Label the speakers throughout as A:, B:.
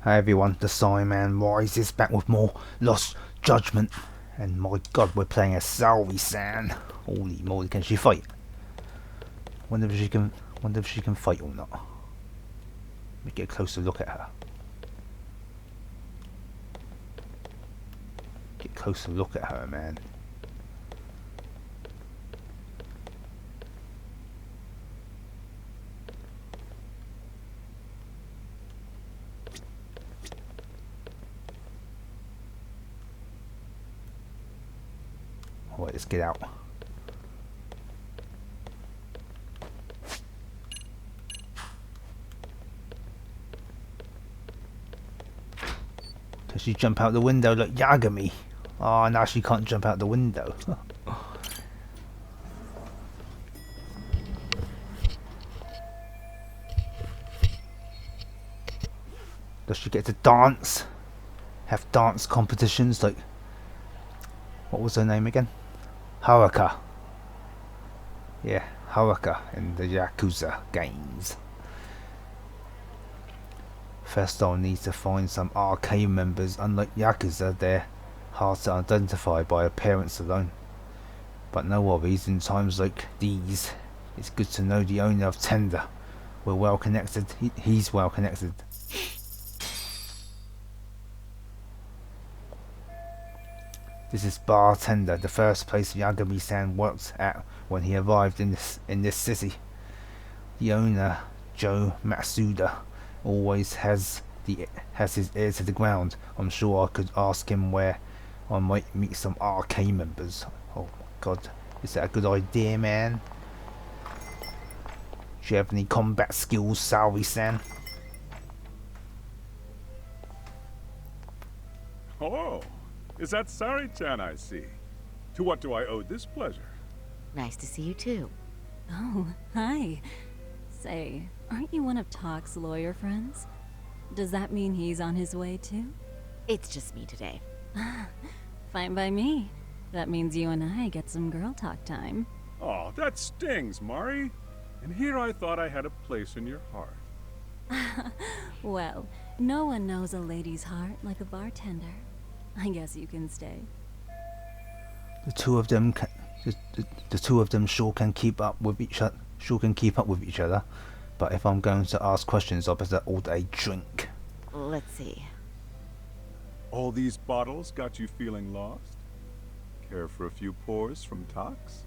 A: Hi everyone, the Cyman rises back with more Lost Judgement. And my god, we're playing as Saori-san. Holy moly, can she fight? Wonder if she can fight or not. Let me get a closer look at her. Get a closer look at her, man. Alright, let's get out. Can she jump out the window like Yagami? Oh, now she can't jump out the window. Does she get to dance? Have dance competitions like... What was her name again? Haruka. Yeah, Haruka in the Yakuza games. First I'll need to find some arcade members. Unlike Yakuza, they're hard to identify by appearance alone. But no worries, in times like these, it's good to know the owner of Tender. We're well connected. He's well connected. This is Bartender, the first place Yagami-san worked at when he arrived in this city. The owner, Joe Matsuda, always has his ear to the ground. I'm sure I could ask him where I might meet some arcade members. Oh my god, is that a good idea, man? Do you have any combat skills, Saori-san?
B: Oh, is that Saori-chan I see? To what do I owe this pleasure?
C: Nice to see you too.
D: Oh, hi. Say, aren't you one of Talk's lawyer friends? Does that mean he's on his way too?
C: It's just me today.
D: Fine by me. That means you and I get some girl talk time.
B: Oh, that stings, Mari. And here I thought I had a place in your heart.
D: Well, no one knows a lady's heart like a bartender. I guess you can stay.
A: The two of them sure can keep up with each other. But if I'm going to ask questions, I better order a drink.
C: Let's see.
B: All these bottles got you feeling lost? Care for a few pours from Tox?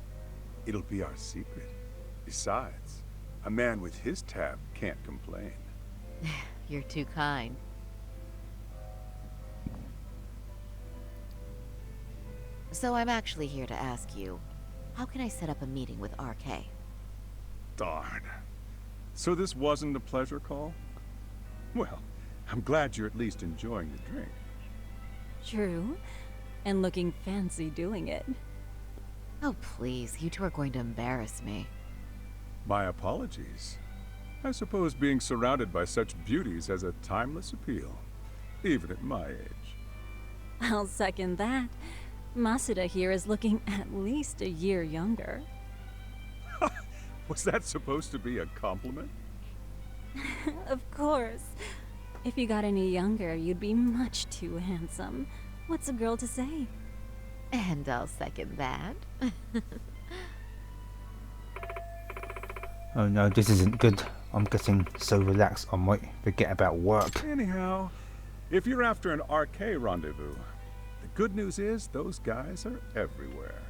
B: It'll be our secret. Besides, a man with his tab can't complain.
C: You're too kind. So I'm actually here to ask you, how can I set up a meeting with RK?
B: Darn. So this wasn't a pleasure call? Well, I'm glad you're at least enjoying the drink.
D: True. And looking fancy doing it.
C: Oh please, you two are going to embarrass me.
B: My apologies. I suppose being surrounded by such beauties has a timeless appeal, even at my age.
D: I'll second that. Masuda here is looking at least a year younger.
B: Was that supposed to be a compliment?
D: Of course. If you got any younger, you'd be much too handsome. What's a girl to say?
C: And I'll second that.
A: Oh no, this isn't good. I'm getting so relaxed I might forget about work.
B: Anyhow, if you're after an RK rendezvous, the good news is those guys are everywhere.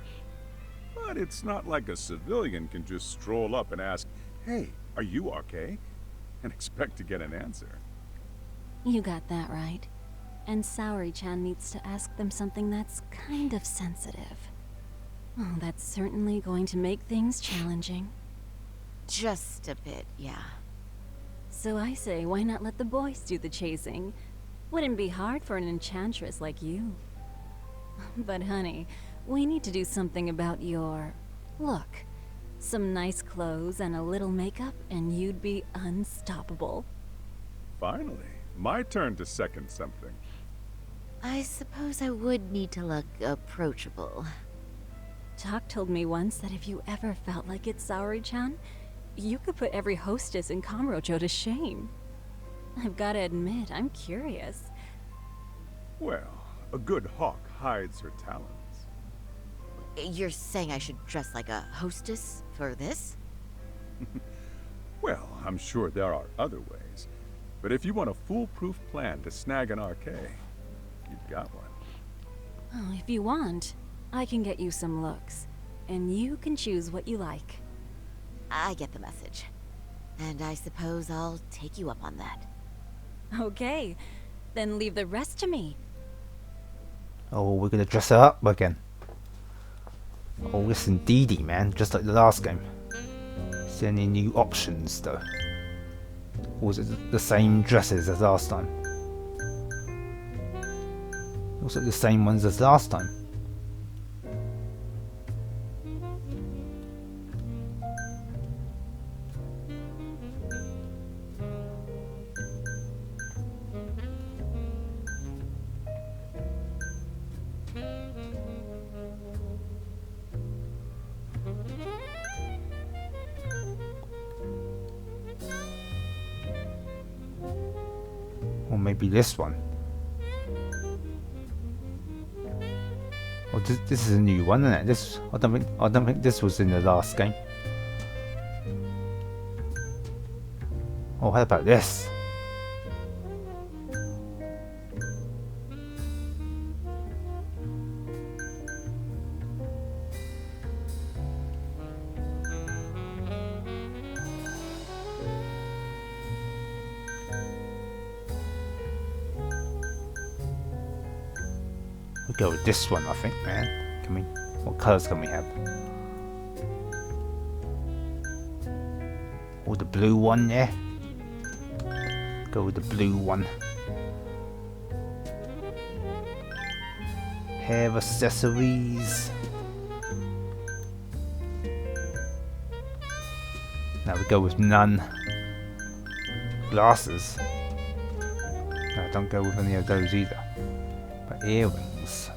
B: But it's not like a civilian can just stroll up and ask, "Hey, are you RK?" and expect to get an answer.
D: You got that right. And Saori-chan needs to ask them something that's kind of sensitive. Oh, that's certainly going to make things challenging.
C: Just a bit, yeah.
D: So I say, why not let the boys do the chasing? Wouldn't be hard for an enchantress like you. But honey, we need to do something about your look. Some nice clothes and a little makeup, and you'd be unstoppable.
B: Finally, my turn to second something.
C: I suppose I would need to look approachable.
D: Talk told me once that if you ever felt like it, Saori-chan, you could put every hostess in Kamurocho to shame. I've gotta admit, I'm curious.
B: Well, a good hawk hides her talons.
C: You're saying I should dress like a hostess for this?
B: Well, I'm sure there are other ways. But if you want a foolproof plan to snag an RK, you've got one.
D: Oh, if you want, I can get you some looks. And you can choose what you like.
C: I get the message. And I suppose I'll take you up on that.
D: Okay, then leave the rest to me.
A: Oh, we're gonna dress her up again. Oh, listen, Dee Dee, man, just like the last game. Is there any new options, though? Or was it the same dresses as last time? Also the same ones as last time. Or maybe this one. Oh, this is a new one, isn't it? This I don't think this was in the last game. Oh, how about this? We'll go with this one, I think, man. Can we? What colours can we have? Or the blue one, yeah. Go with the blue one. Hair accessories. Now we go with none. Glasses. No, don't go with any of those either. But earrings.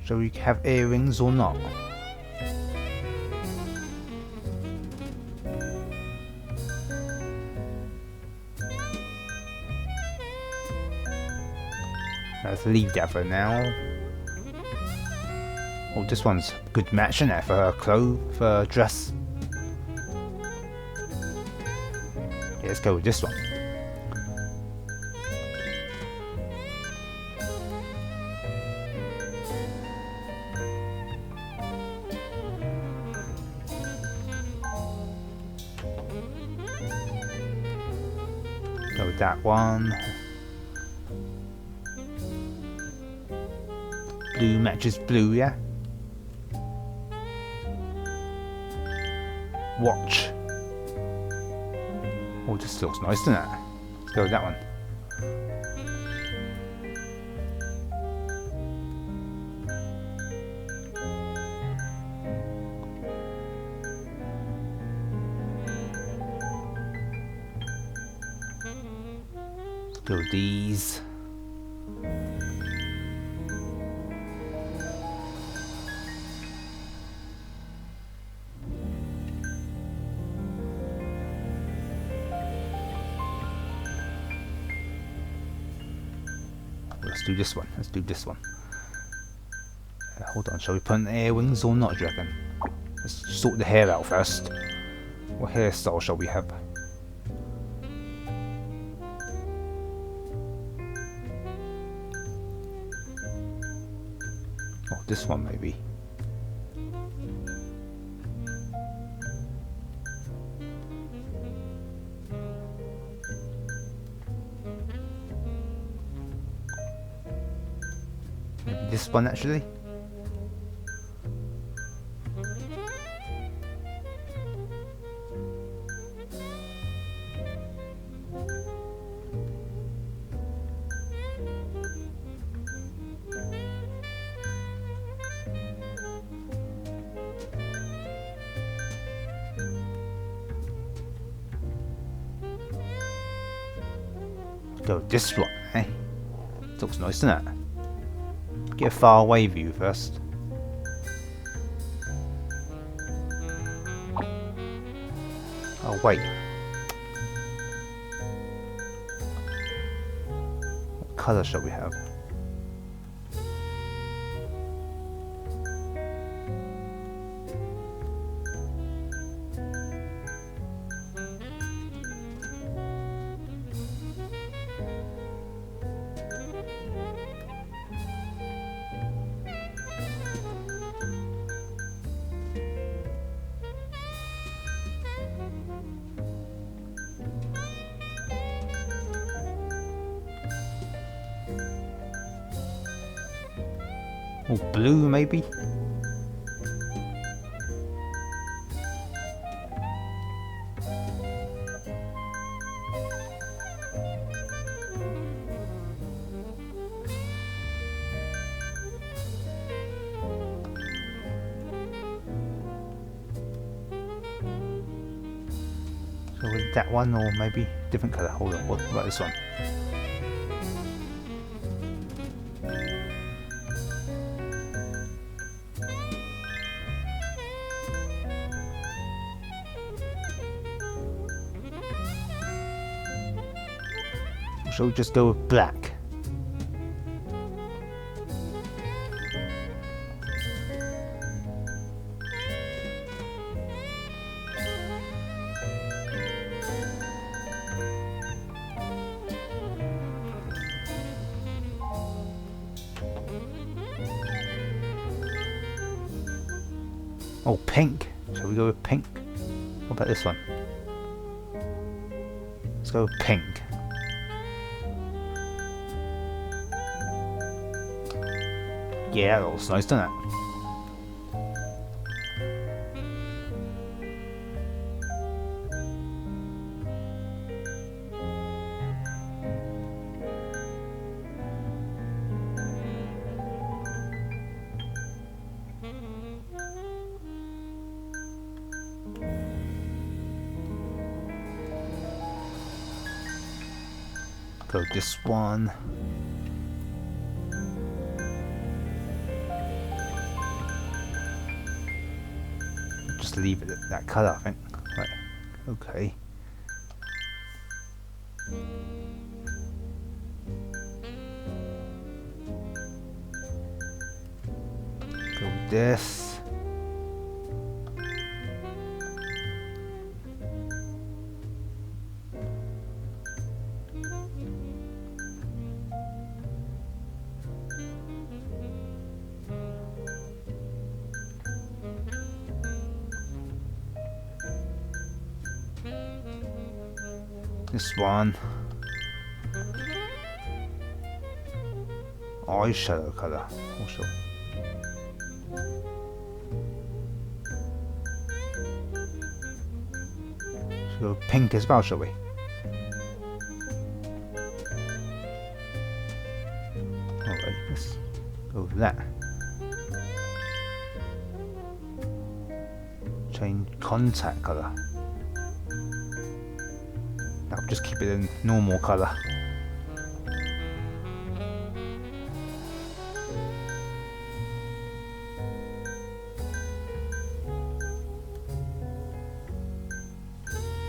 A: Shall we have earrings or not? Let's leave that for now. Oh, this one's a good match, isn't it? For her clothes, for her dress. Yeah, let's go with this one. Go with that one. Blue matches blue, yeah? Watch. Oh, this looks nice, doesn't it? Let's go with that one. Let's go with these. Let's do this one. Let's do this one. Hold on, shall we put on earrings or not, do you reckon? Let's sort the hair out first. What hairstyle shall we have? Oh, this one maybe. Maybe this one actually. Go this one, eh? Looks nice, doesn't it? Get a far away view first. Oh wait. What colour shall we have? Or blue, maybe? So with that one, or maybe different colour. Hold on, what about this one? Shall we just go with black? Oh, pink. Shall we go with pink? What about this one? Let's go with pink. Yeah, that looks nice, doesn't it? Go this one. Just leave it at that colour, I think. Right. Okay. Go with this. This one. Eyeshadow colour. Also. So pink as well, shall we? Alright, let's go with that. Change contact colour. I'll just keep it in normal colour.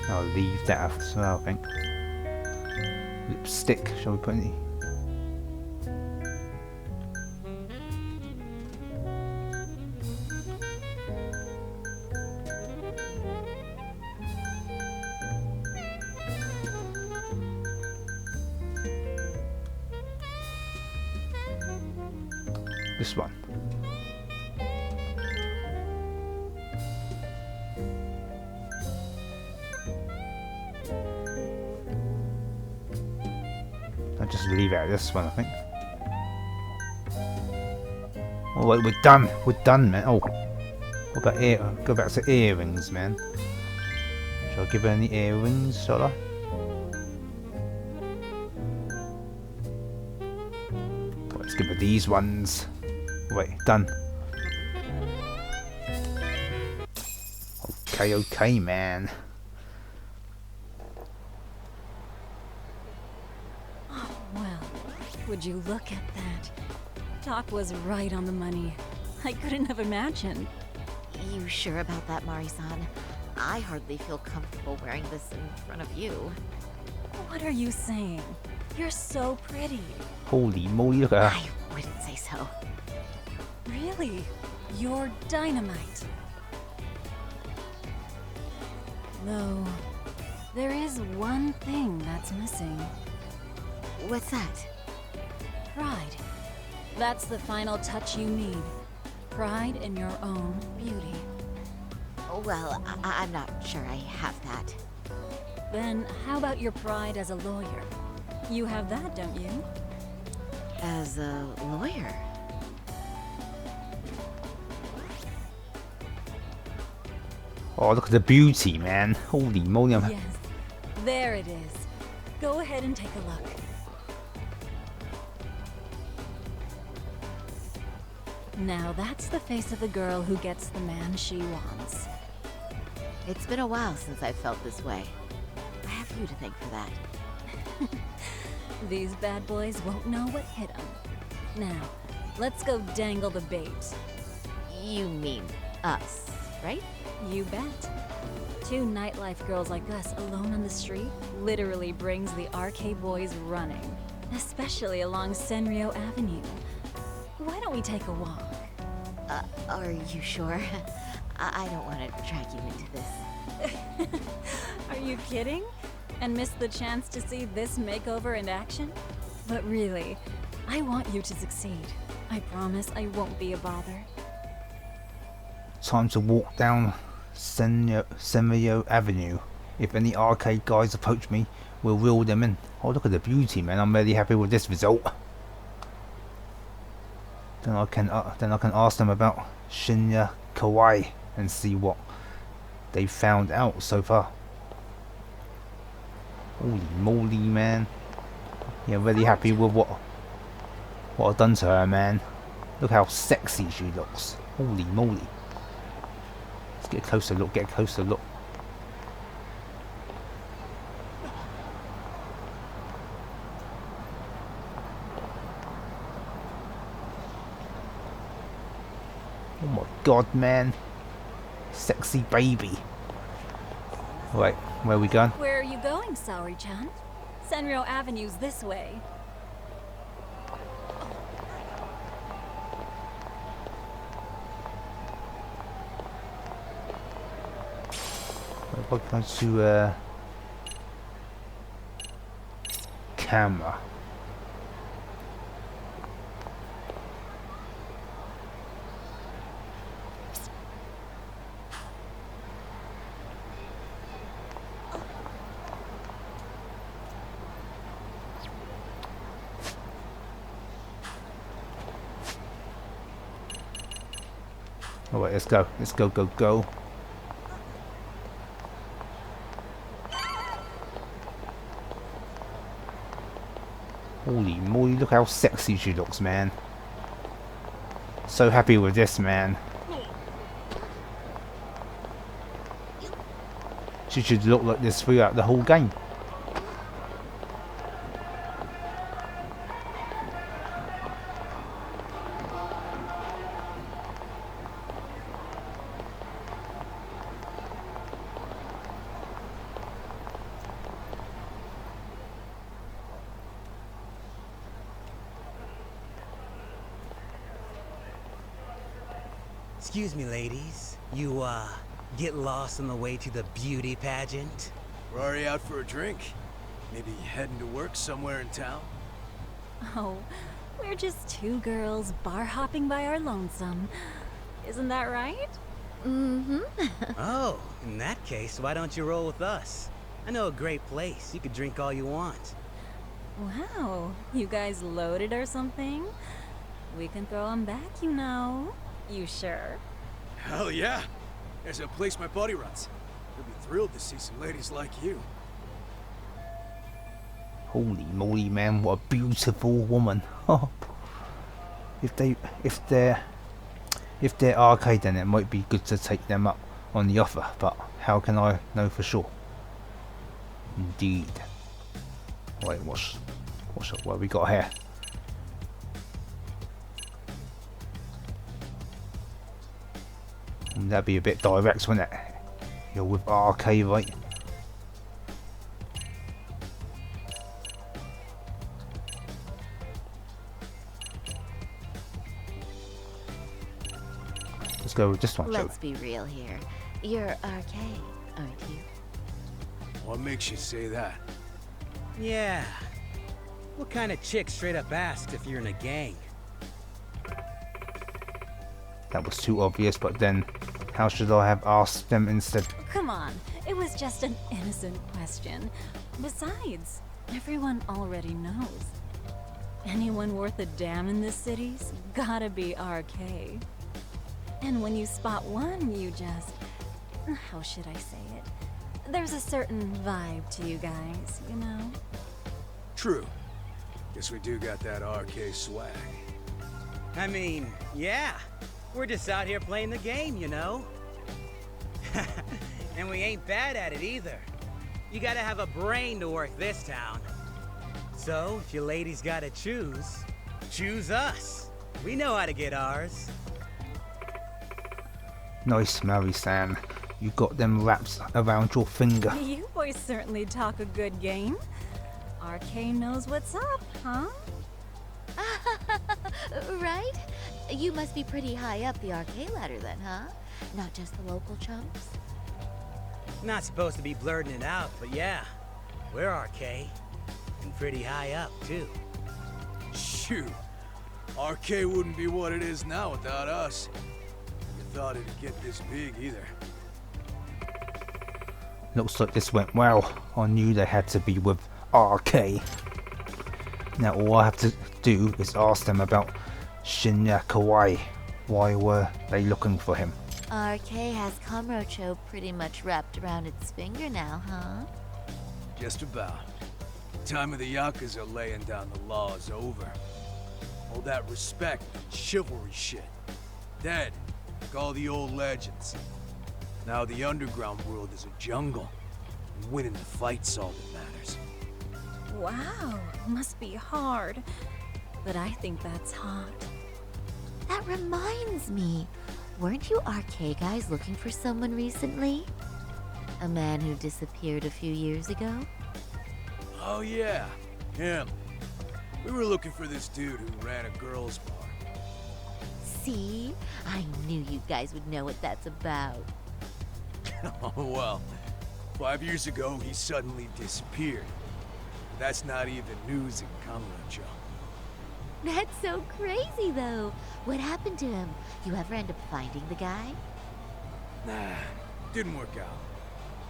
A: I'll leave that as well, I think. Lipstick, shall we put any? This one. I'll just leave it at this one, I think. Oh wait, we're done. We're done, man. Oh, what about ear? Go back to earrings, man. Shall I give her any earrings? Shall I? Let's give her these ones. Wait, done. Okay, okay, man.
D: Would you look at that? Doc was right on the money. I couldn't have imagined.
C: You sure about that, Mari-san? I hardly feel comfortable wearing this in front of you.
D: What are you saying? You're so pretty.
A: Holy moly, look at her.
C: I wouldn't say so.
D: Really? You're dynamite. Though, there is one thing that's missing.
C: What's that?
D: Pride. That's the final touch you need. Pride in your own beauty.
C: Well, I'm not sure I have that.
D: Then how about your pride as a lawyer? You have that, don't you?
C: As a lawyer?
A: Oh, look at the beauty, man. Holy moly.
D: Yes, there it is. Go ahead and take a look. Now that's the face of the girl who gets the man she wants.
C: It's been a while since I've felt this way. I have you to thank for that.
D: These bad boys won't know what hit them. Now, let's go dangle the bait.
C: You mean us, right?
D: You bet. Two nightlife girls like us alone on the street literally brings the RK boys running. Especially along Senryo Avenue. Why don't we take a walk?
C: Are you sure? I don't want to drag you into this.
D: Are you kidding? And miss the chance to see this makeover in action? But really, I want you to succeed. I promise I won't be a bother.
A: Time to walk down Senryo Avenue. If any arcade guys approach me, we'll reel them in. Oh, look at the beauty, man. I'm really happy with this result. Then I can ask them about Shinya Kawaii and see what they found out so far. Holy moly, man. Yeah, really happy with what I've done to her, man. Look how sexy she looks. Holy moly. Let's get a closer look, get a closer look. Oh my god, man. Sexy baby. Right, where are we going?
D: Where are you going, Saori-chan? Senryo Avenue's this way.
A: We're going to camera. Alright, let's go. Let's go, go, go. Holy moly, look how sexy she looks, man. So happy with this, man. She should look like this throughout the whole game.
E: Excuse me, ladies. You, get lost on the way to the beauty pageant?
F: We're already out for a drink. Maybe heading to work somewhere in town?
D: Oh, we're just two girls bar hopping by our lonesome. Isn't that right?
C: Mm-hmm.
E: Oh, in that case, why don't you roll with us? I know a great place. You could drink all you want.
D: Wow, you guys loaded or something? We can throw 'em back, you know. You sure?
F: Hell yeah! There's a place my buddy runs. He'll be thrilled to see some ladies like you.
A: Holy moly, man, what a beautiful woman. if they're arcade, then it might be good to take them up on the offer, but how can I know for sure? Indeed. Wait, what we got here? That'd be a bit direct, wouldn't it? You're with RK, right? Let's go with this one, shall we?
C: Let's be real here. You're RK, aren't you?
F: What makes you say that?
E: Yeah. What kind of chick straight up asks if you're in a gang?
A: That was too obvious, but then how should I have asked them instead?
D: Come on, it was just an innocent question. Besides, everyone already knows. Anyone worth a damn in this city's gotta be RK. And when you spot one, you just... how should I say it? There's a certain vibe to you guys, you know?
F: True. Guess we do got that RK swag.
E: I mean, yeah. We're just out here playing the game, you know? And we ain't bad at it either. You gotta have a brain to work this town. So, if you ladies gotta choose us. We know how to get ours.
A: Nice, Mary-san. You got them wraps around your finger.
D: You boys certainly talk a good game. RK knows what's up, huh?
C: Right? You must be pretty high up the RK ladder then, huh? Not just the local chumps?
E: Not supposed to be blurting it out, but yeah. We're RK. And pretty high up, too.
F: Shoot. RK wouldn't be what it is now without us. Never thought it'd get this big either.
A: Looks like this went well. I knew they had to be with RK. Now all I have to do is ask them about Shinya Kawai. Why were they looking for him?
C: RK has Kamurocho pretty much wrapped around its finger now, huh?
F: Just about. The time of the Yakuza laying down the law is over. All that respect and chivalry shit. Dead, like all the old legends. Now the underground world is a jungle. And winning the fight's all that matters.
D: Wow, must be hard. But I think that's hot.
C: That reminds me. Weren't you RK guys looking for someone recently? A man who disappeared a few years ago?
F: Oh yeah, him. We were looking for this dude who ran a girls' bar.
C: See? I knew you guys would know what that's about.
F: Oh well. 5 years ago, he suddenly disappeared. That's not even news in Kamurocho.
C: That's so crazy, though. What happened to him? You ever end up finding the guy?
F: Nah, didn't work out.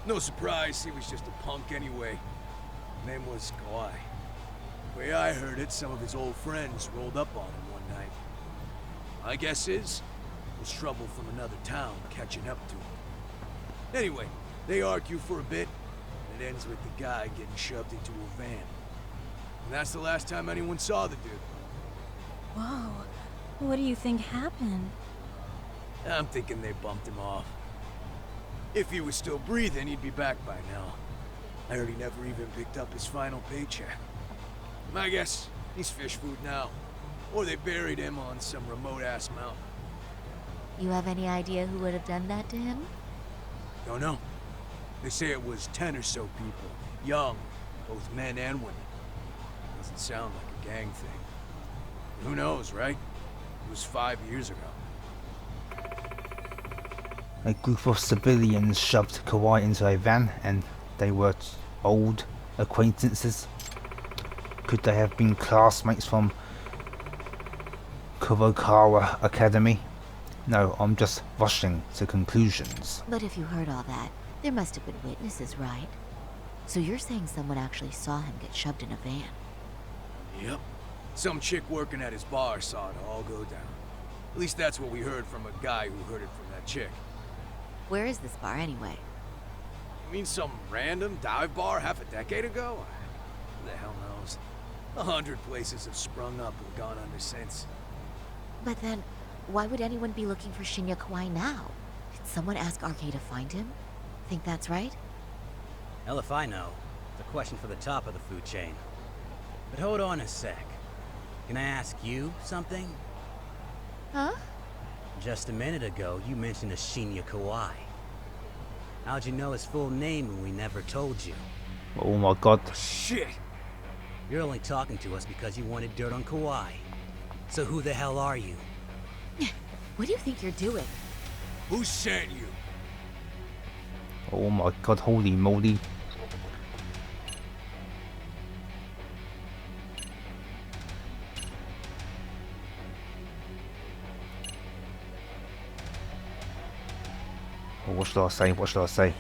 F: No surprise, he was just a punk anyway. Name was Kawai. The way I heard it, some of his old friends rolled up on him one night. My guess is, it was trouble from another town catching up to him. Anyway, they argue for a bit, and it ends with the guy getting shoved into a van. And that's the last time anyone saw the dude.
D: Whoa, what do you think happened?
F: I'm thinking they bumped him off. If he was still breathing, he'd be back by now. I heard he never even picked up his final paycheck. My guess, he's fish food now. Or they buried him on some remote-ass mountain.
C: You have any idea who would have done that to him?
F: Don't know. They say it was 10 or so people. Young, both men and women. Doesn't sound like a gang thing. Who knows, right? It was 5 years ago.
A: A group of civilians shoved Kawai into a van, and they were old acquaintances. Could they have been classmates from Kurokawa Academy? No, I'm just rushing to conclusions.
C: But if you heard all that, there must have been witnesses, right? So you're saying someone actually saw him get shoved in a van?
F: Yep. Some chick working at his bar saw it all go down. At least that's what we heard from a guy who heard it from that chick.
C: Where is this bar anyway?
F: You mean some random dive bar half a decade ago? Who the hell knows? 100 places have sprung up and gone under since.
C: But then, why would anyone be looking for Shinya Kawai now? Did someone ask RK to find him? Think that's right?
E: Hell if I know. It's a question for the top of the food chain. But hold on a sec. Can I ask you something?
C: Huh?
E: Just a minute ago, you mentioned a Shinya Kawai. How'd you know his full name when we never told you?
A: Oh my god.
F: Shit!
E: You're only talking to us because you wanted dirt on Kawhi. So who the hell are you?
C: What do you think you're doing?
F: Who sent you?
A: Oh my god, holy moly. Oh, what should I say? What should I say?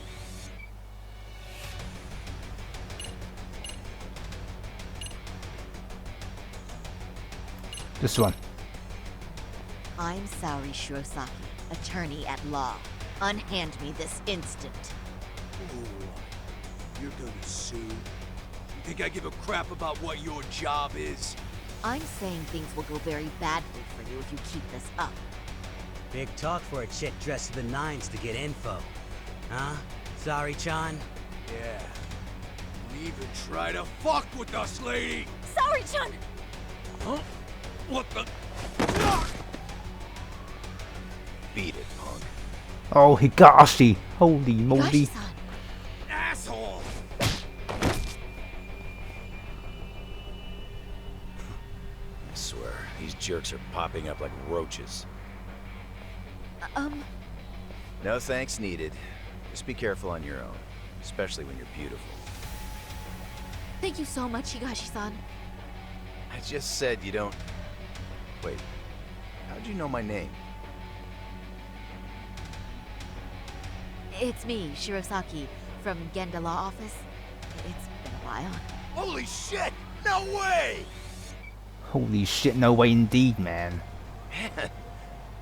A: This one.
C: I'm Saori Shirosaki, attorney at law. Unhand me this instant.
F: Ooh, you're gonna sue? You think I give a crap about what your job is?
C: I'm saying things will go very badly for you if you keep this up.
E: Big talk for a chick dressed to the nines to get info. Huh? Sorry-chan?
F: Yeah. Don't even try to fuck with us, lady!
C: Saori-chan!
F: Huh? What the? Beat it, punk.
A: Oh, Higashi! Holy moly.
C: Higashi-san!
F: Asshole!
G: I swear, these jerks are popping up like roaches. No thanks needed. Just be careful on your own, especially when you're beautiful.
C: Thank you so much, Higashi-san.
G: I just said you don't... Wait, how'd you know my name?
C: It's me, Shirosaki, from Genda Law Office. It's been a while.
F: Holy shit! No way!
A: Holy shit, no way indeed, man.
G: Man,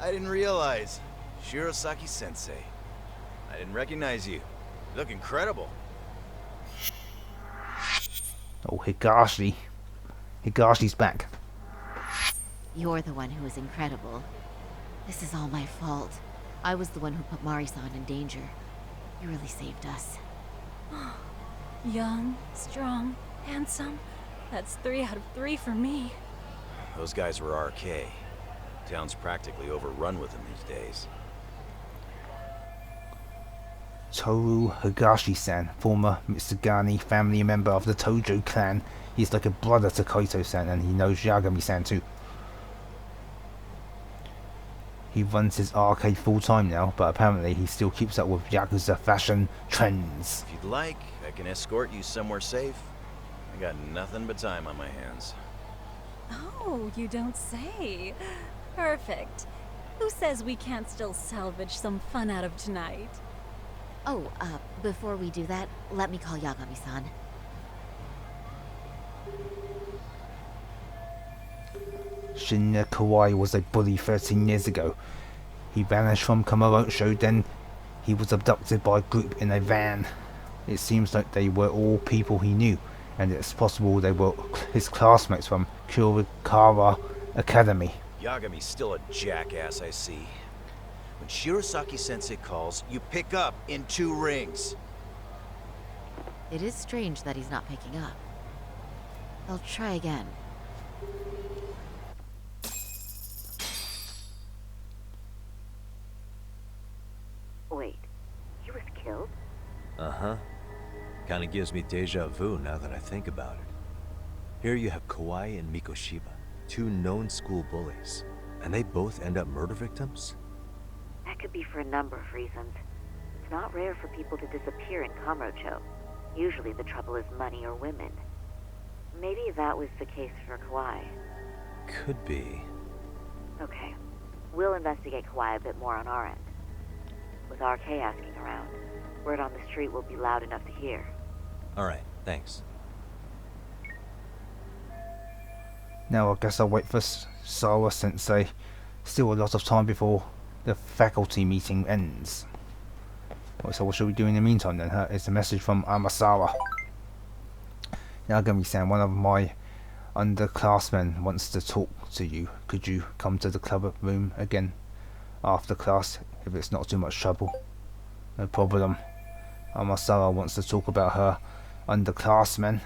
G: I didn't realize. Shirosaki Sensei. I didn't recognize you. You look incredible.
A: Oh, Higashi. Higashi's back.
C: You're the one who is incredible. This is all my fault. I was the one who put Mari-san in danger. You really saved us.
D: Young, strong, handsome. That's 3 out of 3 for me.
G: Those guys were RK. Town's practically overrun with them these days.
A: Toru Higashi-san, former Mitsugane family member of the Tojo clan. He's like a brother to Kaito-san, and he knows Yagami-san too. He runs his arcade full time now, but apparently he still keeps up with Yakuza fashion trends.
G: If you'd like, I can escort you somewhere safe. I got nothing but time on my hands.
D: Oh, you don't say. Perfect. Who says we can't still salvage some fun out of tonight?
C: Oh, before we do that, let me call Yagami-san.
A: Shinya Kawai was a bully 13 years ago. He vanished from Kamurocho, then he was abducted by a group in a van. It seems like they were all people he knew, and it's possible they were his classmates from Kurikawa Academy.
G: Yagami's still a jackass, I see. When Shirosaki Sensei calls, you pick up in 2 rings.
C: It is strange that he's not picking up. I'll try again. Wait, he was killed?
H: Uh-huh. Kinda gives me deja vu now that I think about it. Here you have Kawai and Mikoshiba, 2 known school bullies, and they both end up murder victims?
C: That could be for a number of reasons. It's not rare for people to disappear in Kamurocho. Usually the trouble is money or women. Maybe that was the case for Kawai.
H: Could be.
C: Okay. We'll investigate Kawai a bit more on our end. With RK asking around, word on the street will be loud enough to hear.
H: Alright, thanks.
A: Now I guess I'll wait for Sawa Sensei. Still a lot of time before the faculty meeting ends. So what should we do in the meantime then? It's a message from Amasawa. Yagami-san, one of my underclassmen wants to talk to you. Could you come to the club room again after class if it's not too much trouble? No problem. Amasawa wants to talk about her underclassmen.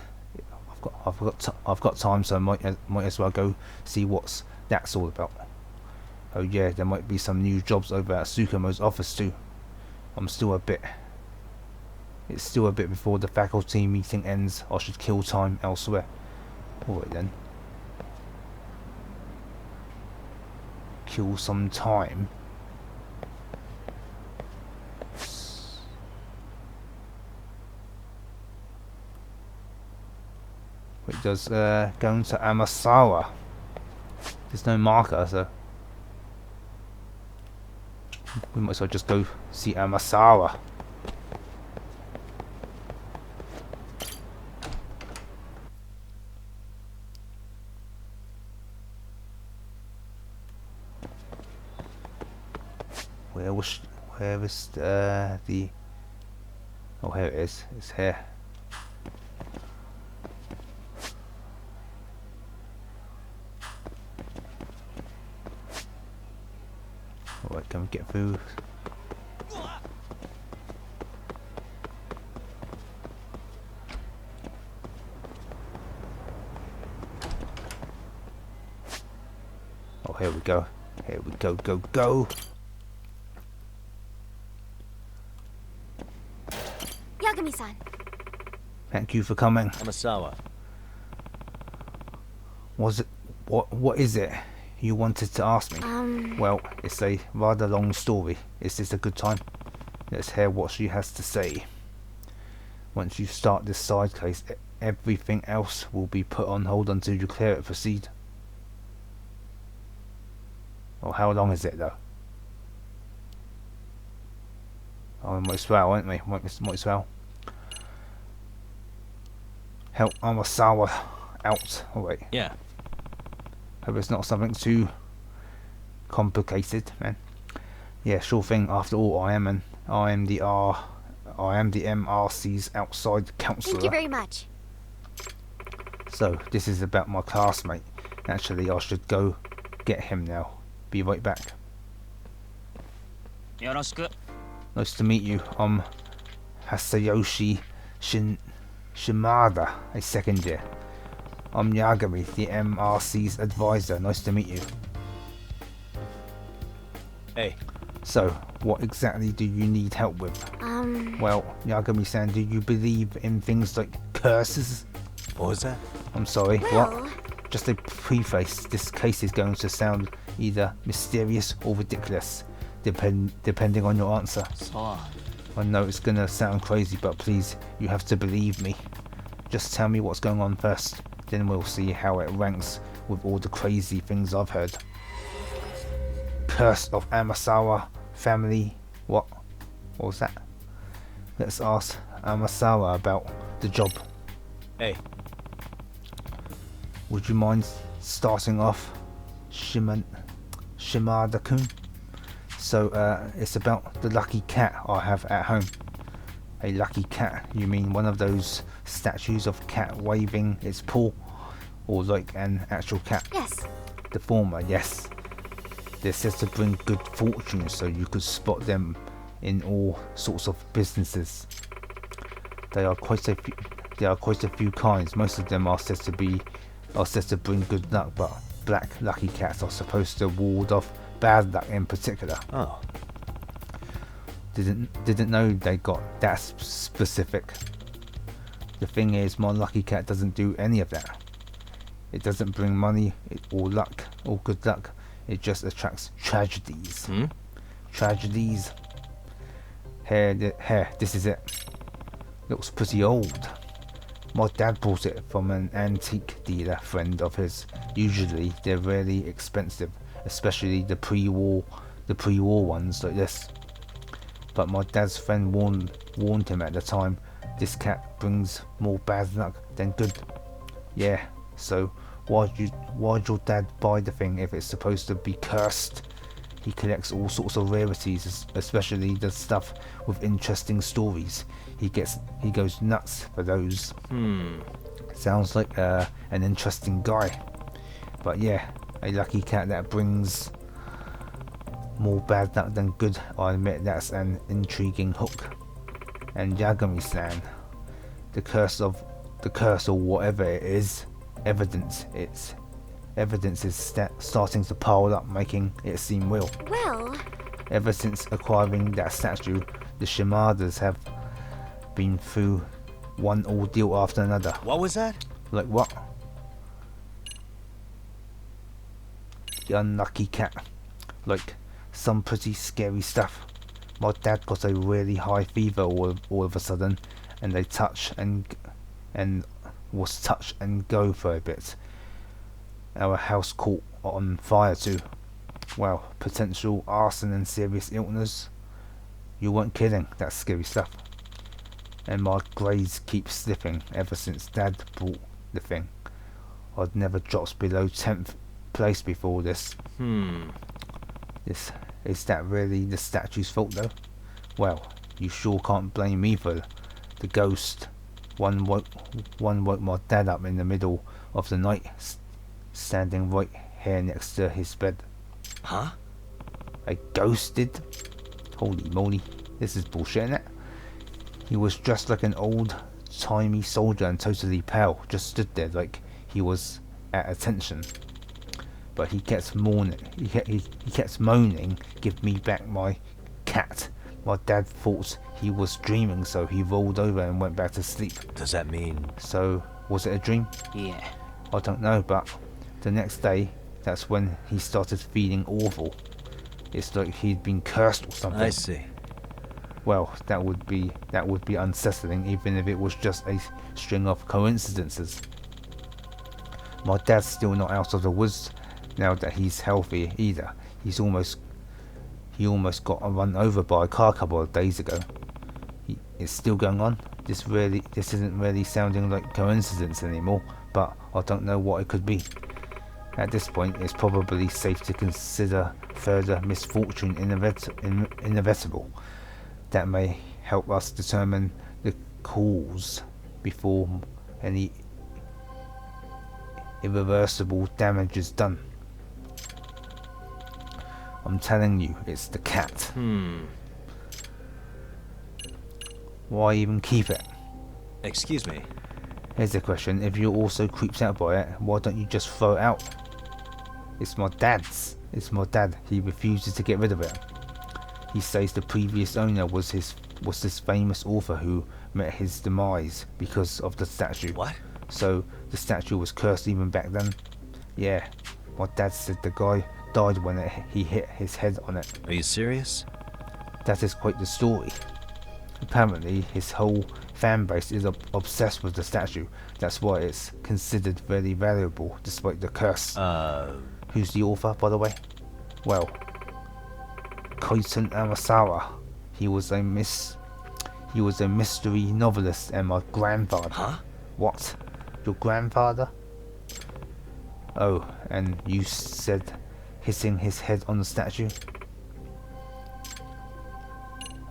A: I've got time, so I might as well go see what's that's all about. Oh yeah, there might be some new jobs over at Tsukumo's office too. It's still a bit before the faculty meeting ends. I should kill time elsewhere. Alright then. Kill some time. It does going to Amasawa. There's no marker, so we might as well just go see Amasawa. Where is the... Oh, here it is. It's here. Alright, can we get through? Oh, here we go. Here we go, go.
I: Yagami-san.
A: Thank you for coming.
H: Amasawa.
A: What is it you wanted to ask me? Well, it's a rather long story. Is this a good time? Let's hear what she has to say. Once you start this side case, everything else will be put on hold until you clear it. Proceed. Well, how long is it though? Oh, we might as well, won't we? Might as well. Help Amasawa out. Oh wait.
H: Yeah.
A: Hope it's not something too complicated, man. Yeah, sure thing. After all, I am the MRC's outside counselor.
I: Thank you very much.
A: So this is about my classmate. Actually, I should go get him now. Be right back.
J: Yoroshiku.
A: Nice to meet you. I'm Hasayoshi Shimada, a second year. I'm Yagami, the MRC's advisor. Nice to meet you.
H: Hey.
A: So, what exactly do you need help with? Well, Yagami-san, do you believe in things like curses?
H: What was that?
A: I'm sorry,
I: Well...
A: what? Just a preface. This case is going to sound either mysterious or ridiculous, depending on your answer.
J: So,
A: I know it's gonna sound crazy, but please, you have to believe me. Just tell me what's going on first, then we'll see how it ranks with all the crazy things I've heard. Curse of Amasawa family. What was that? Let's ask Amasawa about the job.
H: Hey.
A: Would you mind starting off, Shimada-kun? So, it's about the lucky cat I have at home. A lucky cat? You mean one of those statues of cat waving its paw? Or like an actual cat?
I: Yes.
A: The former, yes. They're said to bring good fortune, so you could spot them in all sorts of businesses. There are quite a few kinds. Most of them are said to bring good luck, but black lucky cats are supposed to ward off bad luck in particular.
H: Oh.
A: Didn't know they got that specific. The thing is, my lucky cat doesn't do any of that. It doesn't bring money or luck or good luck. It just attracts tragedies. Tragedies. Here, this is it. Looks pretty old. My dad bought it from an antique dealer friend of his. Usually they're really expensive, especially the pre-war ones like this. But my dad's friend warned him at the time, this cat brings more bad luck than good. Yeah, so why'd your dad buy the thing if it's supposed to be cursed? He collects all sorts of rarities, especially the stuff with interesting stories. He goes nuts for those. Sounds like an interesting guy. But yeah, a lucky cat that brings more bad luck than good. I admit that's an intriguing hook. And Yagami-san, the curse or whatever it is, evidence evidence is starting to pile up, making it seem real.
I: Well,
A: Ever since acquiring that statue, the Shimadas have been through one ordeal after another.
H: What was that?
A: Like what? The unlucky cat. Like some pretty scary stuff. My dad got a really high fever all of a sudden, and they was touch and go for a bit. Our house caught on fire too. Well, potential arson and serious illness. You weren't kidding, that's scary stuff. And my grades keep slipping ever since Dad bought the thing. I'd never dropped below 10th place before this. Is that really the statue's fault though? Well, you sure can't blame me for the ghost. One woke my dad up in the middle of the night, standing right here next to his bed.
H: Huh?
A: A ghost did? Holy moly, this is bullshit, innit? He was dressed like an old-timey soldier and totally pale, just stood there like he was at attention. But he kept moaning, he kept moaning, give me back my cat. My dad thought he was dreaming, so he rolled over and went back to sleep.
H: Does that mean...
A: So, was it a dream?
E: Yeah.
A: I don't know, but the next day, that's when he started feeling awful. It's like he'd been cursed or something.
H: I see.
A: Well, that would be unsettling, even if it was just a string of coincidences. My dad's still not out of the woods now that he's healthy either. He almost got run over by a car a couple of days ago. It's still going on. This isn't really sounding like coincidence anymore, but I don't know what it could be. At this point, it's probably safe to consider further misfortune inevitable. That may help us determine the cause before any irreversible damage is done. I'm telling you, it's the cat. Why even keep it?
H: Excuse me.
A: Here's the question, if you're also creeped out by it, why don't you just throw it out? It's my dad's. It's my dad. He refuses to get rid of it. He says the previous owner was this famous author who met his demise because of the statue.
H: What?
A: So the statue was cursed even back then? Yeah. My dad said the guy died when he hit his head on it.
H: Are you serious?
A: That is quite the story. Apparently his whole fan base is obsessed with the statue. That's why it's considered very valuable despite the curse. Who's the author, by the way? Well, Koiton Amasawa. He was a mystery novelist and my grandfather.
H: Huh?
A: What? Your grandfather? Oh, and you said hitting his head on the statue?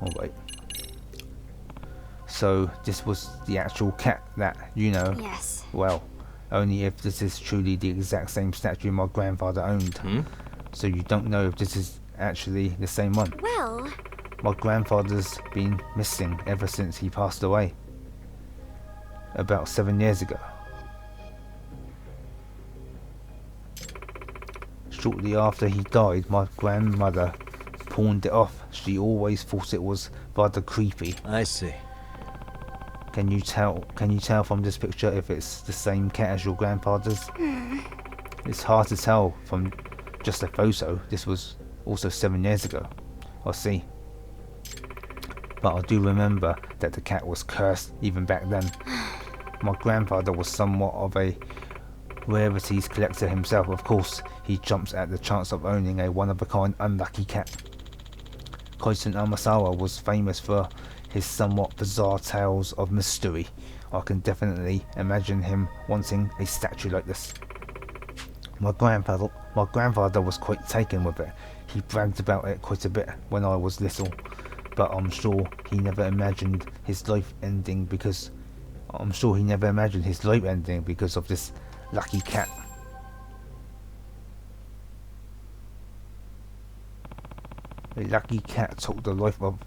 A: Oh wait. So this was the actual cat that, you know.
I: Yes.
A: Well, only if this is truly the exact same statue my grandfather owned. So you don't know if this is actually the same one.
I: Well,
A: My grandfather's been missing ever since he passed away. About 7 years ago. Shortly after he died, my grandmother pawned it off. She always thought it was rather creepy.
H: I see.
A: Can you tell from this picture if it's the same cat as your grandfather's? It's hard to tell from just a photo. This was also 7 years ago. I see. But I do remember that the cat was cursed even back then. My grandfather was somewhat of a rarities collector himself. Of course, he jumps at the chance of owning a one-of-a-kind unlucky cat. Koiton Amasawa was famous for his somewhat bizarre tales of mystery. I can definitely imagine him wanting a statue like this. My grandfather was quite taken with it. He bragged about it quite a bit when I was little, but I'm sure he never imagined his life ending because of this lucky cat. A lucky cat took the life of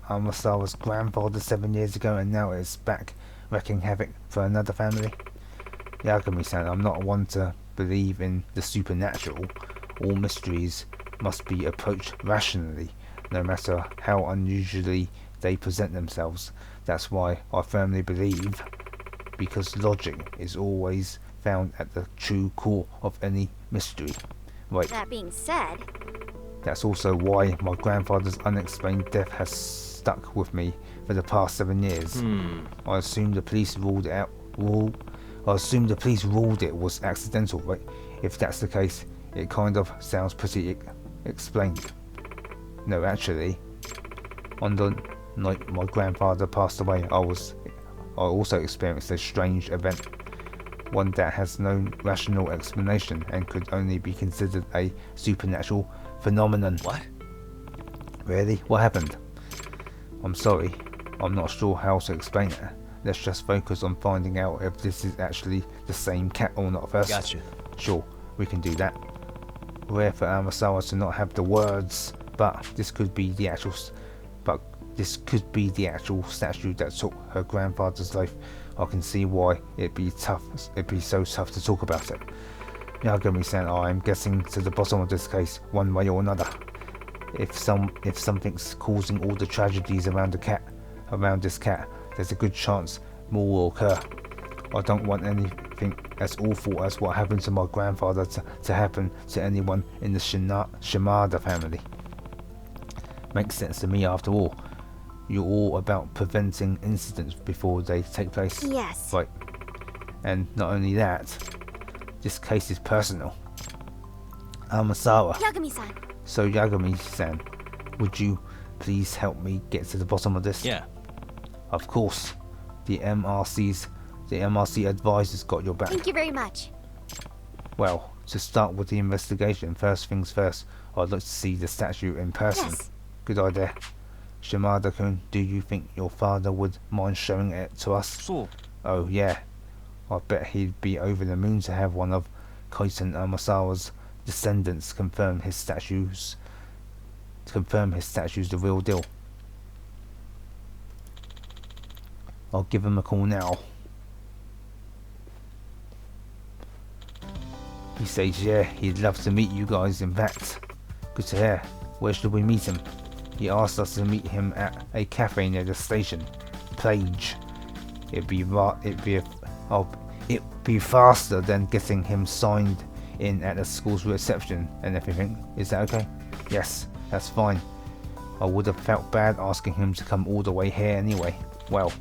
A: Amasawa's grandfather 7 years ago, and now it's back wreaking havoc for another family. Yagami-san, I'm not one to believe in the supernatural, all mysteries must be approached rationally, no matter how unusually they present themselves. That's why I firmly believe, because logic is always found at the true core of any mystery. Right.
I: That being said,
A: That's also why my grandfather's unexplained death has stuck with me for the past 7 years. I assume the police ruled it was accidental, right? If that's the case, it kind of sounds pretty explained. No, actually, on the night my grandfather passed away, I also experienced a strange event. One that has no rational explanation and could only be considered a supernatural phenomenon.
H: What?
A: Really? What happened? I'm sorry, I'm not sure how to explain it. Let's just focus on finding out if this is actually the same cat or not first.
H: Gotcha.
A: Sure, we can do that. Rare for Amasawa to not have the words, but this could be the actual statue that took her grandfather's life. I can see why it'd be so tough to talk about it. Yagami-san, I'm getting to the bottom of this case, one way or another. If something's causing all the tragedies around this cat, there's a good chance more will occur. I don't want anything as awful as what happened to my grandfather to happen to anyone in the Shimada family. Makes sense to me after all. You're all about preventing incidents before they take place.
I: yes.
A: Right. And not only that, this case is personal. Amasawa.
I: Yagami-san,
A: So Yagami-san, would you please help me get to the bottom of this?
H: Yeah.
A: Of course. The MRC advisors got your back.
I: thank you very much.
A: Well, to start with the investigation, first things first, I'd like to see the statue in person.
I: Yes.
A: Good idea. Shimada-kun, do you think your father would mind showing it to us?
H: So,
A: Oh yeah. I bet he'd be over the moon to have one of Kaiten Amasawa's descendants confirm his statue's the real deal. I'll give him a call now. He says yeah, he'd love to meet you guys, in fact. Good to hear. Where should we meet him? He asked us to meet him at a cafe near the station. Plage. It'd be faster than getting him signed in at the school's reception and everything. Is that okay? Yes, that's fine. I would have felt bad asking him to come all the way here anyway. Well,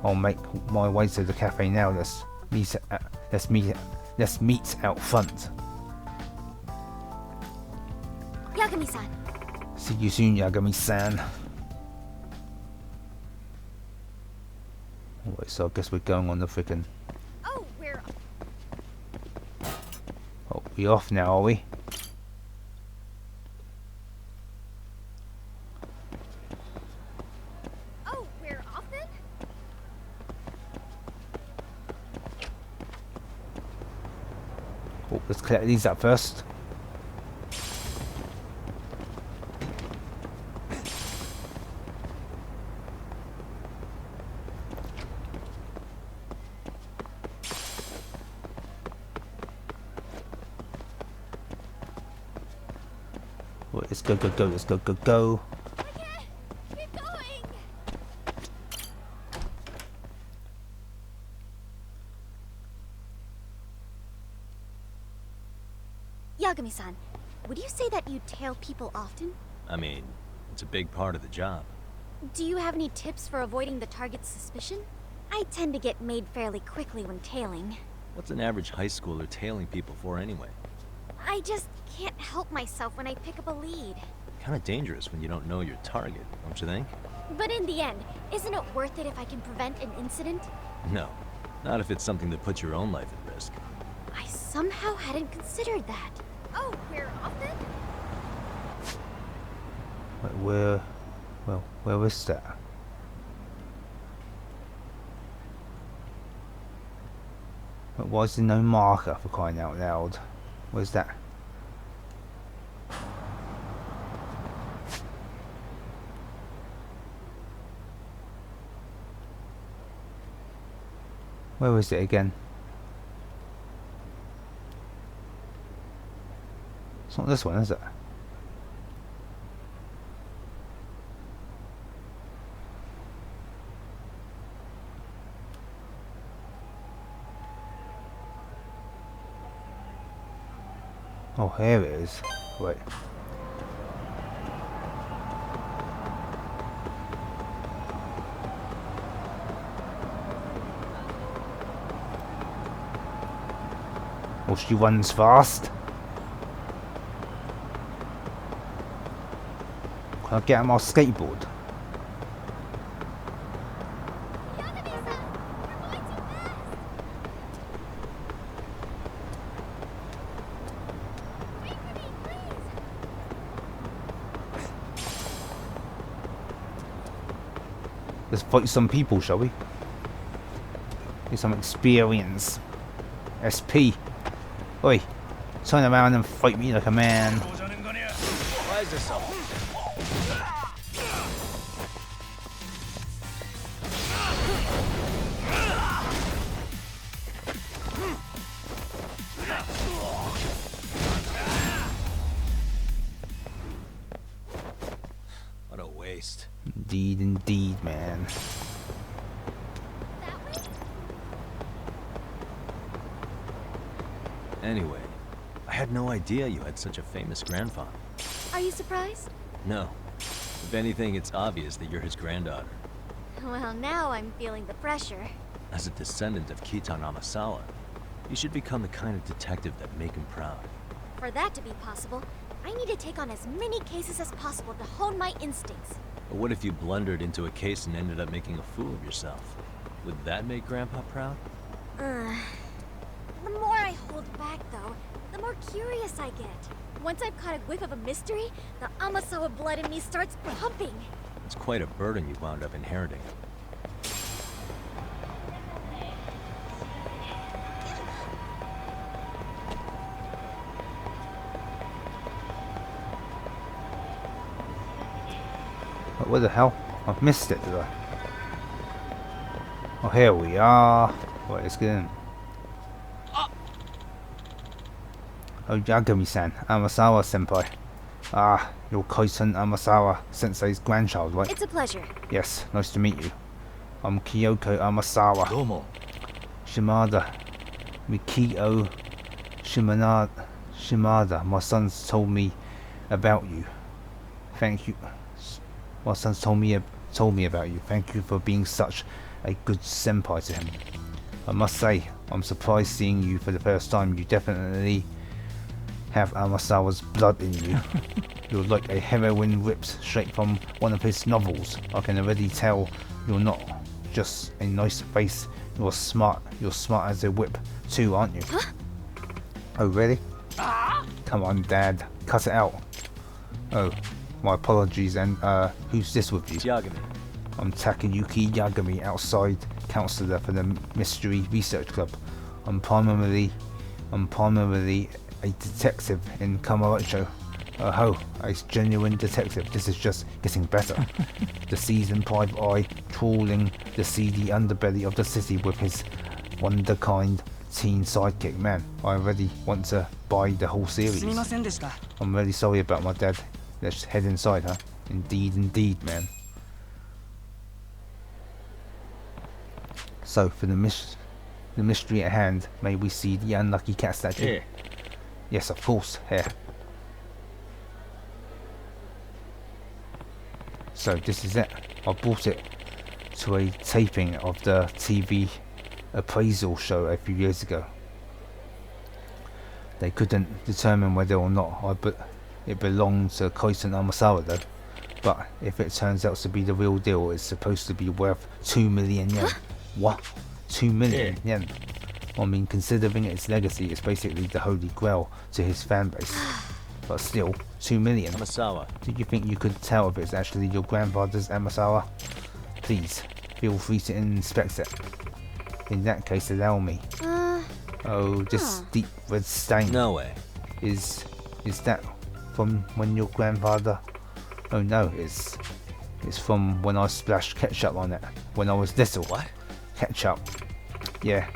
A: I'll make my way to the cafe now. Let's meet out front.
I: Yagami-san,
A: See you soon, Yagami-san. Alright, so I guess we're going on the frickin'...
I: oh, we're
A: Oh, we off now, are we?
I: off then?
A: Oh, let's collect these up first. Right, let's go, let's go.
I: Keep going! Yagami-san, would you say that you tail people often?
H: I mean, it's a big part of the job.
I: Do you have any tips for avoiding the target's suspicion? I tend to get made fairly quickly when tailing.
H: What's an average high schooler tailing people for anyway?
I: I just can't help myself when I pick up a lead.
H: Kind of dangerous when you don't know your target, don't you think?
I: But in the end, isn't it worth it if I can prevent an incident?
H: No, not if it's something that puts your own life at risk.
I: I somehow hadn't considered that. Oh, we're off then?
A: Wait, where is that? But why is there no marker, for crying out loud? Where's that? Where is it again? It's not this one, is it? Oh, here it is. Wait. Oh, she runs fast. Can I get on my skateboard? Let's fight some people, shall we? Get some experience. SP. Oi, turn around and fight me like a man.
F: Why is this so?
H: What a waste.
A: Indeed, man.
H: Anyway, I had no idea you had such a famous grandfather.
I: Are you surprised?
H: No. If anything, it's obvious that you're his granddaughter.
I: Well, now I'm feeling the pressure.
H: As a descendant of Kitan Amasawa, you should become the kind of detective that make him proud.
I: For that to be possible, I need to take on as many cases as possible to hone my instincts.
H: But what if you blundered into a case and ended up making a fool of yourself? Would that make Grandpa proud?
I: The more I hold back, though, the more curious I get. Once I've caught a whiff of a mystery, the Amasawa blood in me starts pumping.
H: It's quite a burden you wound up inheriting.
A: What the hell? I've missed it, did I? Oh, here we are. Right, let's get in. Oh, Yagami-san, Amasawa senpai. Ah, you're Kaisen Amasawa sensei's grandchild, right?
I: It's a pleasure.
A: Yes, nice to meet you. I'm Kyoko Amasawa.
H: Domo.
A: Shimada. Mikio Shimada. My son's told me about you. Thank you. My son's told me about you. Thank you for being such a good senpai to him. I must say, I'm surprised seeing you for the first time. You definitely have Amasawa's blood in you. You're like a heroine ripped straight from one of his novels. I can already tell you're not just a nice face. You're smart. You're smart as a whip too, aren't you?
I: Huh?
A: Oh, really? Come on, Dad. Cut it out. Oh, my apologies. And who's this with you?
H: Yagami.
A: I'm Takayuki Yagami, outside counselor for the Mystery Research Club. I'm primarily a detective in Kamurocho. Oh, a genuine detective. This is just getting better. The seasoned private eye trawling the seedy underbelly of the city with his wonder-kind teen sidekick. Man, I already want to buy the whole series. I'm really sorry about my dad. Let's head inside, huh? Indeed, man. So, for the mystery at hand, may we see the unlucky cat statue?
H: Here.
A: Yes, of course, here. So, this is it. I brought it to a taping of the TV appraisal show a few years ago. They couldn't determine whether or not it belonged to Kaisen Amasawa though. But if it turns out to be the real deal, it's supposed to be worth 2 million yen. What? 2 million yen? I mean, considering its legacy, it's basically the holy grail to his fan base. But still, 2 million.
H: Amasawa.
A: Do you think you could tell if it's actually your grandfather's Amasawa? Please, feel free to inspect it. In that case, allow me. Oh, this deep red stain.
H: No way.
A: Is that from when your grandfather? Oh no, it's from when I splashed ketchup on it when I was little.
H: What?
A: Ketchup. Yeah,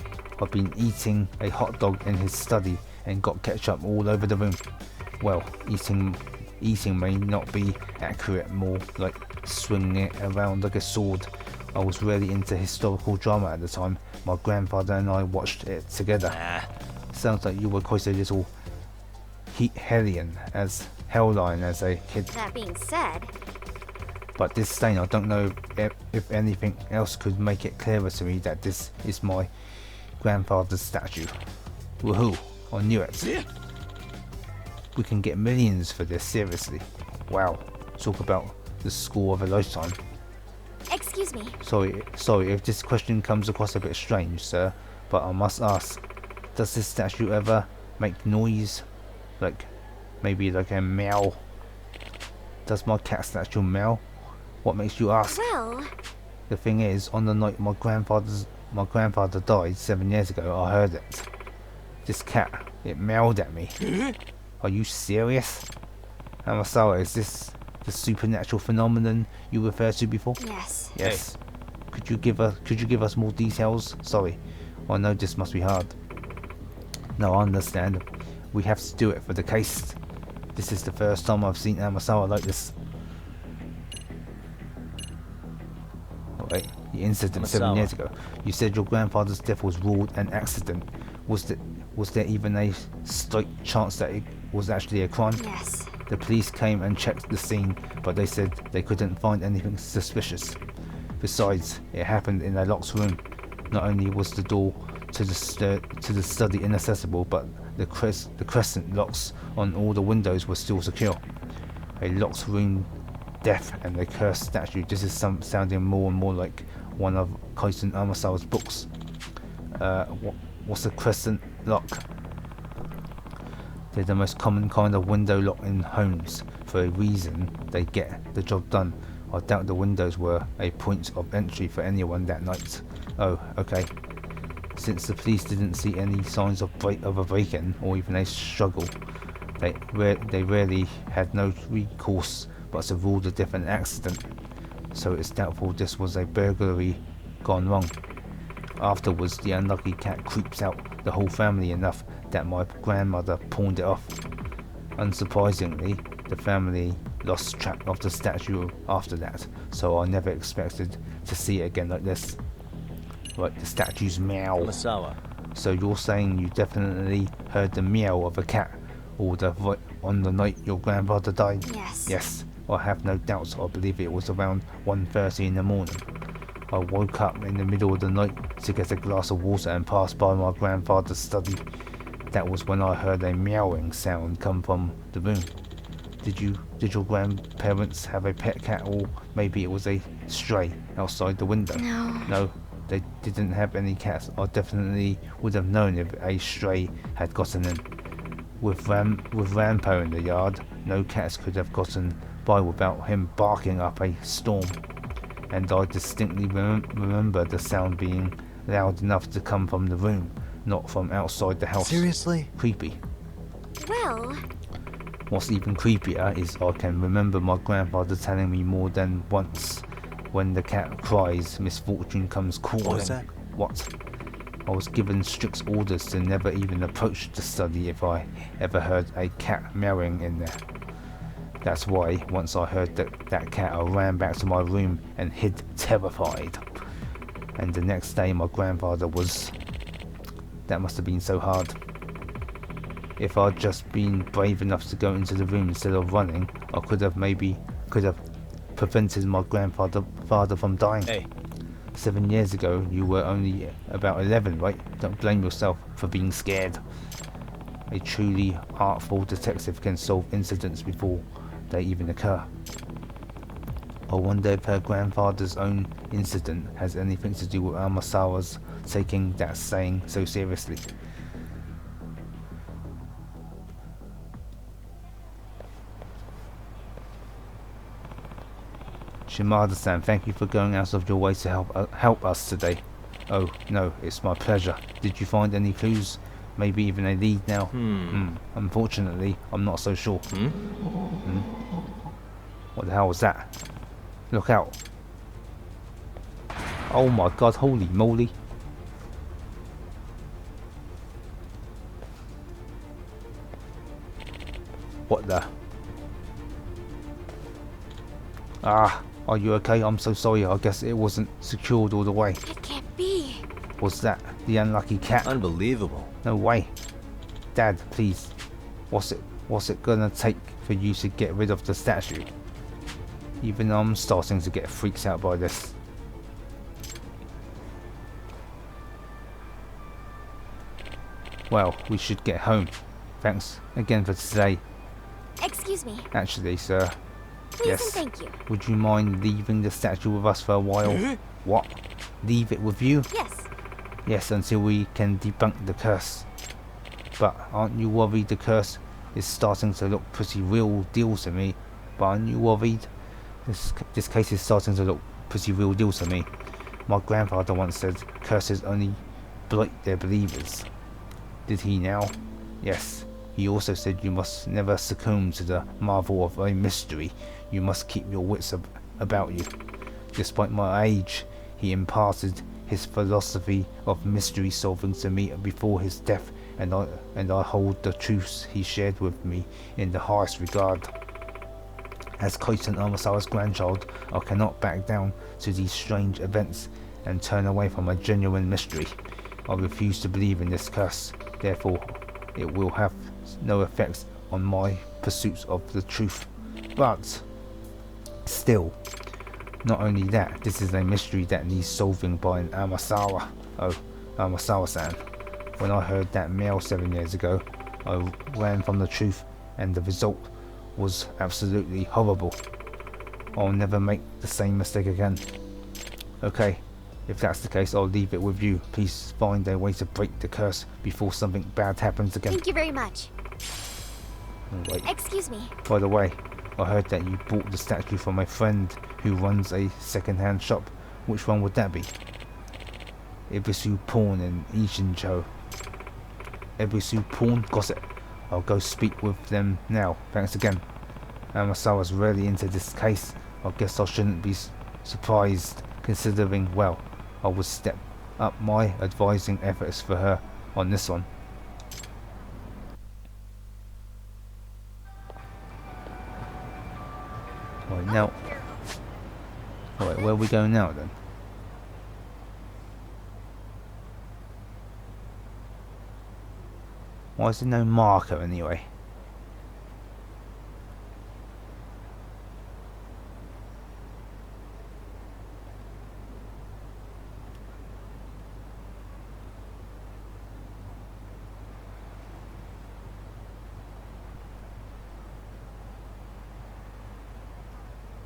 A: I've been eating a hot dog in his study and got ketchup all over the room. well, eating may not be accurate, more like swinging it around like a sword. I was really into historical drama at the time. My grandfather and I watched it together. Sounds like you were quite a little hellion as a kid.
I: That being said,
A: But this stain, I don't know if anything else could make it clearer to me that this is my grandfather's statue. Woohoo! I knew it. We can get millions for this, seriously. Wow. Talk about the score of a lifetime.
I: excuse me.
A: Sorry if this question comes across a bit strange, sir, but I must ask, does this statue ever make noise? Like, maybe like a meow? Does my cat statue meow? What makes you ask?
I: Well,
A: The thing is, on the night my grandfather died 7 years ago, I heard it. This cat, it meowed at me. Are you serious? Amasawa, is this the supernatural phenomenon you referred to before?
I: yes.
A: Yes. Could you give us more details? Sorry, I know this must be hard. No, I understand. We have to do it for the case. This is the first time I've seen Amasawa like this. Wait, the incident 7 years ago. You said your grandfather's death was ruled an accident. Was there even a slight chance that it was actually a crime?
I: Yes.
A: The police came and checked the scene, but they said they couldn't find anything suspicious. Besides, it happened in a locked room. Not only was the door to the study inaccessible, but the crescent locks on all the windows were still secure. A locked room, death, and a cursed statue. This is sounding more and more like one of Kaisen Amasawa's books. What's a crescent lock? They're the most common kind of window lock in homes. For a reason, they get the job done. I doubt the windows were a point of entry for anyone that night. Oh, okay. Since the police didn't see any signs of a break-in or even a struggle, they really had no recourse but to rule the death an accident. So it's doubtful this was a burglary gone wrong. Afterwards, the unlucky cat creeps out the whole family enough that my grandmother pawned it off. Unsurprisingly, the family lost track of the statue after that, so I never expected to see it again like this. Right, the statue's meow.
H: Amasawa.
A: So you're saying you definitely heard the meow of a cat on the night your grandfather died?
I: Yes.
A: Yes, I have no doubts. I believe it was around 1:30 in the morning. I woke up in the middle of the night to get a glass of water and passed by my grandfather's study. That was when I heard a meowing sound come from the room. Did your grandparents have a pet cat, or maybe it was a stray outside the window?
I: No.
A: No, they didn't have any cats. I definitely would have known if a stray had gotten in. With Rampo in the yard, no cats could have gotten by without him barking up a storm. And I distinctly remember the sound being loud enough to come from the room, not from outside the house.
H: Seriously?
A: Creepy.
I: Well,
A: What's even creepier is I can remember my grandfather telling me more than once, when the cat cries, misfortune comes calling.
H: What was that?
A: What? I was given strict orders to never even approach the study if I ever heard a cat meowing in there. That's why, once I heard that cat, I ran back to my room and hid terrified. And the next day my grandfather was... That must have been so hard. If I'd just been brave enough to go into the room instead of running, I could have prevented my grandfather from dying.
H: Hey.
A: 7 years ago, you were only about 11, right? Don't blame yourself for being scared. A truly artful detective can solve incidents before they even occur. I wonder if her grandfather's own incident has anything to do with Amasawa's taking that saying so seriously. Shimada-san, thank you for going out of your way to help us today. Oh, no, it's my pleasure. Did you find any clues? Maybe even a lead now? Unfortunately, I'm not so sure. What the hell was that? Look out. Oh my god, holy moly. What Ah, are you okay? I'm so sorry. I guess it wasn't secured all the way.
I: It can't be.
A: Was that the unlucky cat?
H: Unbelievable.
A: No way. Dad, please. What's it gonna take for you to get rid of the statue? Even I'm starting to get freaked out by this. Well, we should get home. Thanks again for today.
I: Excuse me.
A: Actually, sir.
I: Please
A: Yes.
I: and thank you.
A: Would you mind leaving the statue with us for a while? What? Leave it with you?
I: Yes.
A: Yes, until we can debunk the curse. But aren't you worried the curse is starting to look pretty real deal to me? But aren't you worried? This case is starting to look pretty real deal to me. My grandfather once said curses only blight their believers. Did he now? Yes. He also said you must never succumb to the marvel of a mystery. You must keep your wits about you. Despite my age, he imparted his philosophy of mystery solving to me before his death, and I hold the truths he shared with me in the highest regard. As Koiten Amasawa's grandchild, I cannot back down to these strange events and turn away from a genuine mystery. I refuse to believe in this curse, therefore it will have no effect on my pursuit of the truth. But still, not only that, this is a mystery that needs solving by an Amasawa. Oh, Amasawa-san. When I heard that mail 7 years ago, I ran from the truth, and the result was absolutely horrible. I'll never make the same mistake again. Okay, if that's the case, I'll leave it with you. Please find a way to break the curse before something bad happens again.
I: Thank you very much.
A: Oh, wait.
I: Excuse me.
A: By the way, I heard that you bought the statue from a friend who runs a second-hand shop. Which one would that be? Ibisu Pawn in Ijincho. Ibisu Pawn? Got it. I'll go speak with them now. Thanks again. Amasawa's really into this case. I guess I shouldn't be surprised, considering, well, I would step up my advising efforts for her on this one. Right, now. Right, where are we going now then? Why is there no marker anyway?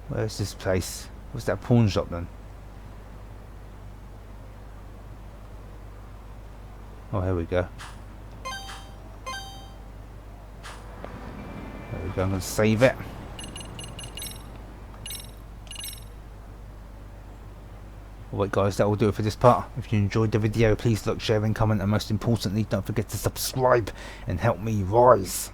A: Where's this place? What's that pawn shop then? Oh, here we go. There we go, I'm going to save it. Alright guys, that will do it for this part. If you enjoyed the video, please like, share and comment, and most importantly, don't forget to subscribe and help me rise.